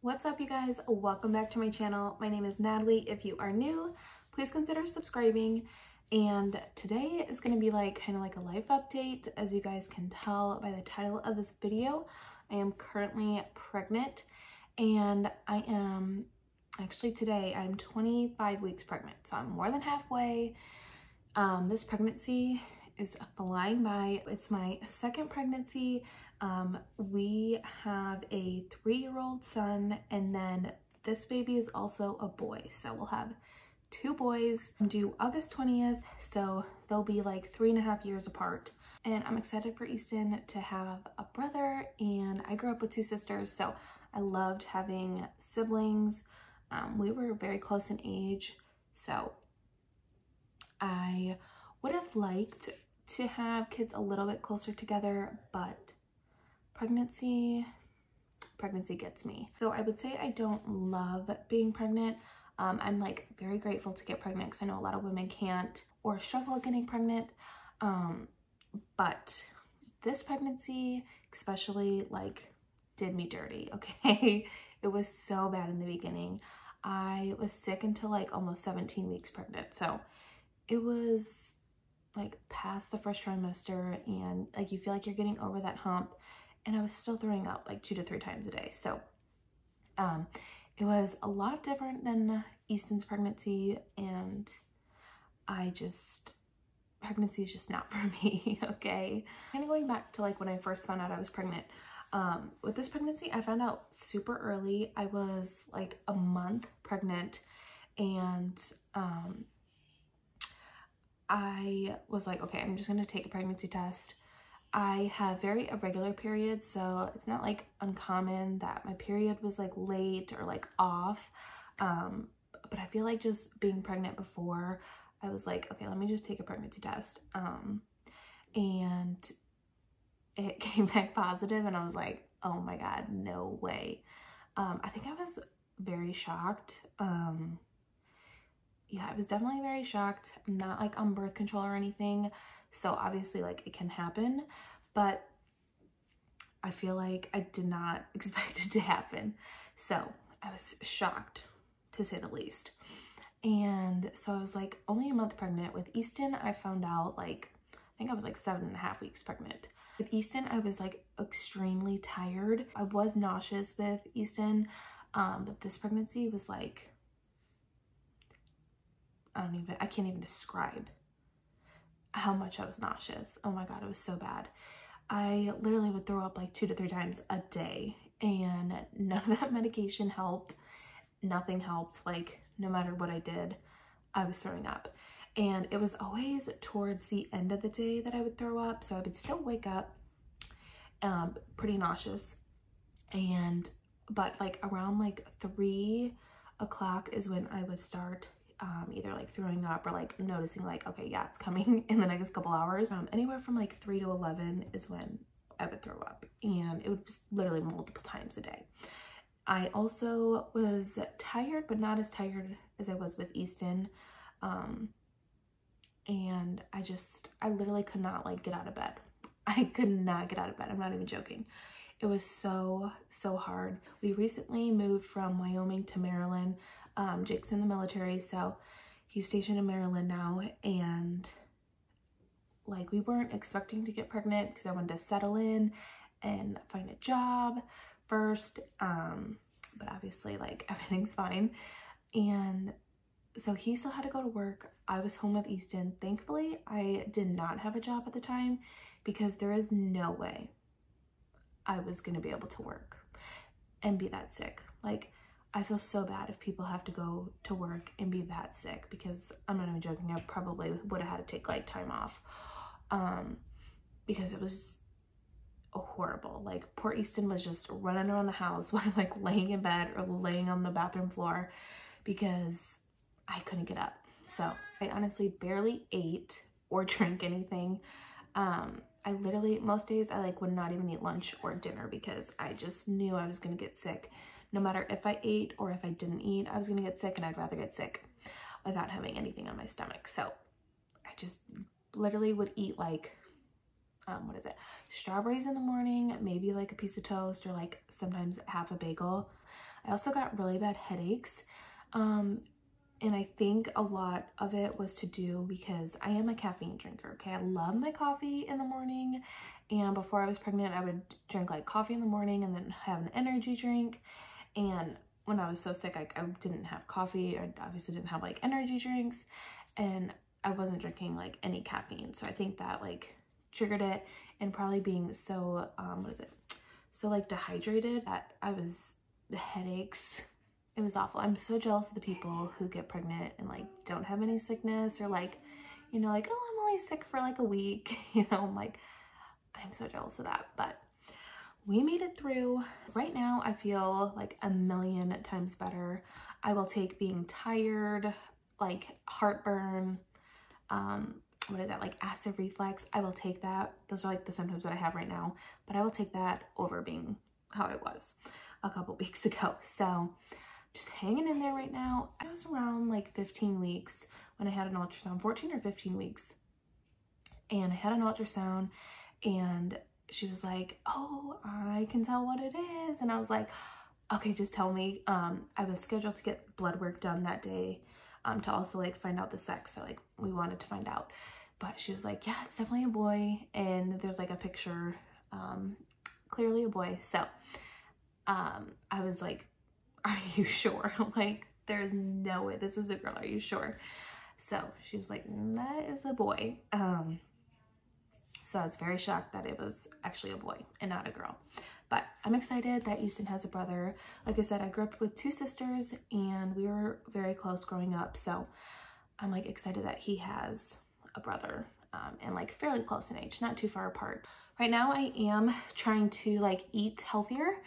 What's up, you guys? Welcome back to my channel. My name is Natalie. If you are new, please consider subscribing. And today is going to be kind of like a life update. As you guys can tell by the title of this video, I am currently pregnant, and I am actually today I'm 25 weeks pregnant, so I'm more than halfway. This pregnancy is flying by. It's my second pregnancy. We have a 3-year-old son, and then this baby is also a boy. So we'll have 2 boys due August 20th. So they'll be like 3.5 years apart. And I'm excited for Easton to have a brother, and I grew up with 2 sisters. So I loved having siblings. We were very close in age. So I would have liked to have kids a little bit closer together, but pregnancy gets me. So I would say I don't love being pregnant. I'm very grateful to get pregnant because I know a lot of women can't or struggle getting pregnant. But this pregnancy especially did me dirty, okay? It was so bad in the beginning. I was sick until almost 17 weeks pregnant. So it was past the first trimester, and you feel like you're getting over that hump, and I was still throwing up 2 to 3 times a day. So it was a lot different than Easton's pregnancy, and pregnancy is just not for me, okay? Kind of going back to when I first found out I was pregnant. With this pregnancy, I found out super early. I was a month pregnant, and I was okay, I'm just gonna take a pregnancy test. I have very irregular periods, so it's not uncommon that my period was late or off. But I feel just being pregnant before, I was okay, let me just take a pregnancy test. And it came back positive, and I was oh my God, no way. I think I was very shocked. Yeah, I was definitely very shocked. I'm not on birth control or anything, so obviously it can happen, but I feel I did not expect it to happen. So I was shocked, to say the least. And so I was only a month pregnant. With Easton, I found out I think I was 7.5 weeks pregnant. With Easton, I was extremely tired. I was nauseous with Easton, but this pregnancy was I can't even describe how much I was nauseous. Oh my God, it was so bad. I literally would throw up 2 to 3 times a day, and none of that medication helped. Nothing helped. No matter what I did, I was throwing up. And it was always towards the end of the day that I would throw up. So I would still wake up pretty nauseous. But around 3 o'clock is when I would start either throwing up or noticing okay, yeah, it's coming in the next couple hours. Anywhere from 3 to 11 is when I would throw up, and it would just literally multiple times a day. I also was tired, but not as tired as I was with Easton. And I literally could not get out of bed. I could not get out of bed. I'm not even joking. It was so hard. We recently moved from Wyoming to Maryland. Jake's in the military, so he's stationed in Maryland now, and we weren't expecting to get pregnant because I wanted to settle in and find a job first, but obviously everything's fine. And so he still had to go to work. I was home with Easton. Thankfully, I did not have a job at the time, because there is no way I was gonna be able to work and be that sick. I feel so bad if people have to go to work and be that sick, because I'm not even joking, I probably would have had to take time off, because it was horrible. Poor Easton was just running around the house while I'm laying in bed or laying on the bathroom floor because I couldn't get up. So I honestly barely ate or drank anything. I literally, most days I would not even eat lunch or dinner because I just knew I was gonna get sick. No matter if I ate or if I didn't eat, I was gonna get sick, and I'd rather get sick without having anything on my stomach. So I just literally would eat strawberries in the morning, maybe a piece of toast, or sometimes half a bagel. I also got really bad headaches. And I think a lot of it was to do because I am a caffeine drinker, okay? I love my coffee in the morning, and before I was pregnant, I would drink like coffee in the morning and then have an energy drink. And when I was so sick, I didn't have coffee. I obviously didn't have like energy drinks, and I wasn't drinking like any caffeine. So I think that like triggered it, and probably being so, so like dehydrated that the headaches, it was awful. I'm so jealous of the people who get pregnant and like don't have any sickness, or like, you know, like, oh, I'm only sick for like a week, you know. I'm like, I'm so jealous of that, but we made it through. Right now, I feel like a million times better. I will take being tired, like heartburn, what is that, like acid reflux. I will take that. Those are like the symptoms that I have right now, but I will take that over being how I was a couple weeks ago. So just hanging in there right now. I was around like 15 weeks when I had an ultrasound, 14 or 15 weeks. And I had an ultrasound, and she was like, oh, I can tell what it is. And I was like, okay, just tell me. I was scheduled to get blood work done that day to also like find out the sex. So like we wanted to find out, but she was like, yeah, it's definitely a boy. And there's like a picture, clearly a boy. So I was like, are you sure? Like, there's no way this is a girl. Are you sure? So she was like, that is a boy. So I was very shocked that it was actually a boy and not a girl. But I'm excited that Easton has a brother. Like I said, I grew up with 2 sisters, and we were very close growing up. So I'm like excited that he has a brother, and like fairly close in age, not too far apart. Right now I am trying to like eat healthier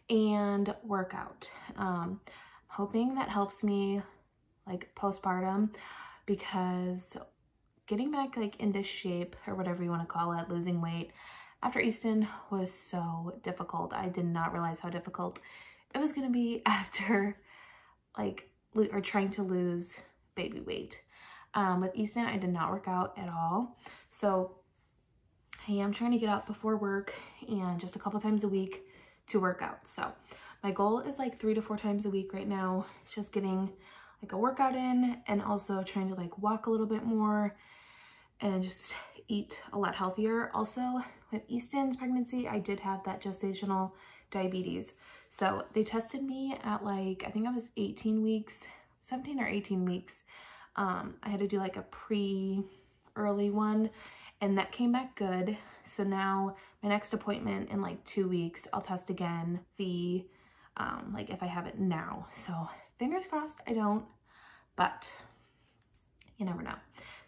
and work out. Hoping that helps me like postpartum, because getting back like into shape, or whatever you want to call it, losing weight after Easton was so difficult. I did not realize how difficult it was going to be after like trying to lose baby weight. With Easton, I did not work out at all. So I am trying to get up before work and just a couple times a week to work out. So my goal is like 3 to 4 times a week right now, just getting like a workout in, and also trying to like walk a little bit more and just eat a lot healthier. Also with Easton's pregnancy, I did have that gestational diabetes. So they tested me at like, I think I was 18 weeks, 17 or 18 weeks. I had to do like a early one, and that came back good. So now my next appointment in like 2 weeks, I'll test again, see like if I have it now. So fingers crossed I don't, but you never know.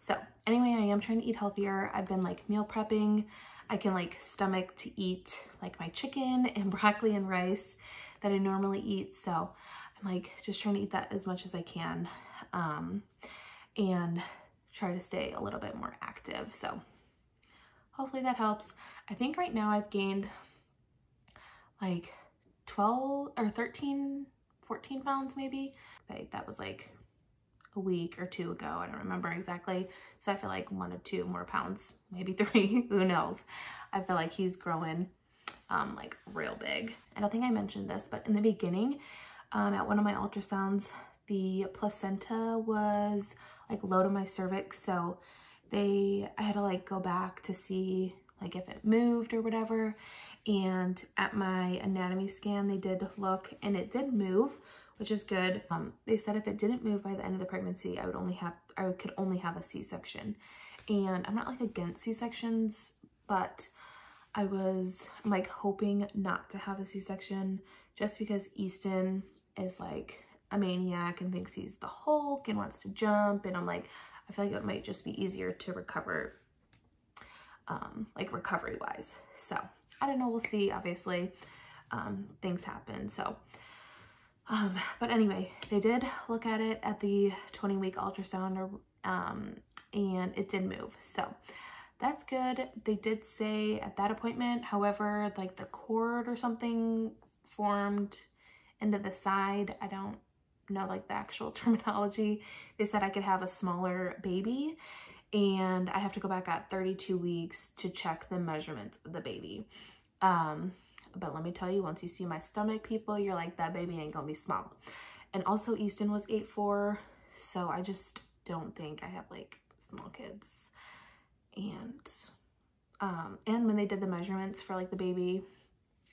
So anyway, I am trying to eat healthier. I've been like meal prepping. I can like stomach to eat like my chicken and broccoli and rice that I normally eat. So I'm like just trying to eat that as much as I can, and try to stay a little bit more active. So hopefully that helps. I think right now I've gained like 12 or 13, 14 pounds maybe. That was like a week or 2 ago. I don't remember exactly. So I feel like 1 or 2 more pounds, maybe 3, who knows. I feel like he's growing like real big. I don't think I mentioned this, but in the beginning, at one of my ultrasounds, the placenta was like low to my cervix. So I had to like go back to see like if it moved or whatever. And at my anatomy scan, they did look, and it did move, which is good. They said if it didn't move by the end of the pregnancy, I could only have a C-section. And I'm not like against C-sections, but I'm like hoping not to have a C-section, just because Easton is like a maniac and thinks he's the Hulk and wants to jump. And I'm like, I feel like it might just be easier to recover, like recovery wise. So I don't know, we'll see. Obviously, things happen. So, but anyway, they did look at it at the 20-week ultrasound, and it did move. So that's good. They did say at that appointment, however, like the cord or something formed into the side. I don't know like the actual terminology. They said I could have a smaller baby, and I have to go back at 32 weeks to check the measurements of the baby. But let me tell you, once you see my stomach, people, you're like, that baby ain't gonna be small. And also Easton was 8'4", so I just don't think I have like small kids. And when they did the measurements for like the baby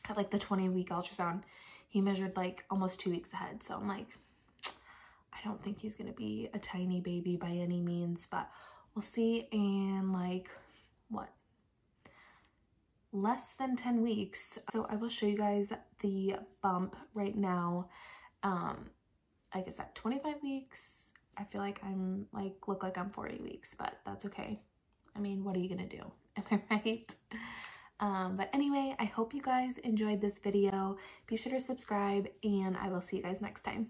at like the 20-week ultrasound, he measured like almost 2 weeks ahead. So I'm like, I don't think he's gonna be a tiny baby by any means, but we'll see. In like, what, less than 10 weeks. So I will show you guys the bump right now. I guess at 25 weeks, I feel like I'm like, look like I'm 40 weeks, but that's okay. I mean, what are you gonna do? Am I right? But anyway, I hope you guys enjoyed this video. Be sure to subscribe, and I will see you guys next time.